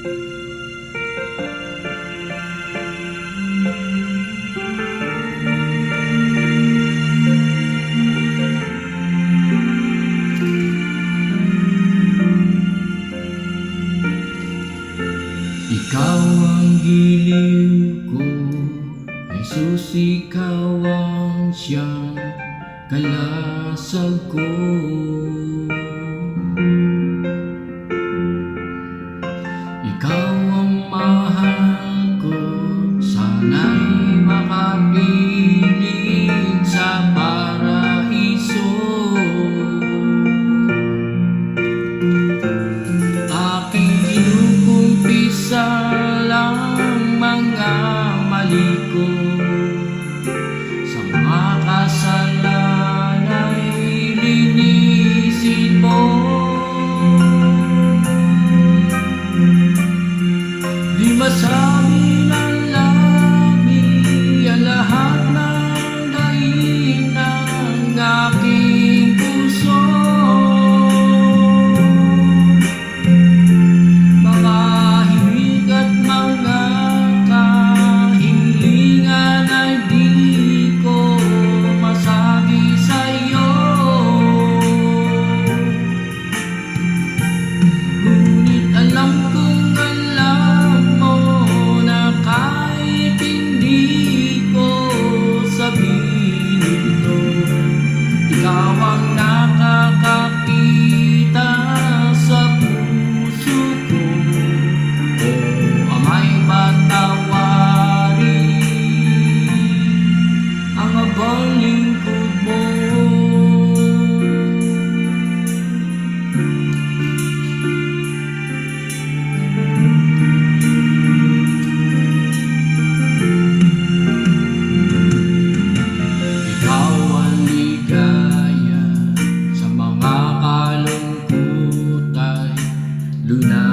Ikaw ang giliw ko, Jesus, ikaw ang siyang kalasag ko. Ikaw ang mahal ko, sana'y makapiling sa paraiso. Aking inukumpisa lang mga mali ko, sa mga kasalanan ay linisin mo. Di masabi ng labi ang lahat ng dahilan ng aking puso. Mga himig at mga kahilingan ay di ko masabi sa'yo. Ngunit alam kong alam mo na kahit hindi ko sabihin ito, ikaw ang nakakakita sa puso ko. O ama'y patawarin ang abang lingkod mo. Ikaw ang ligaya sa mga kalungkot ay lunas.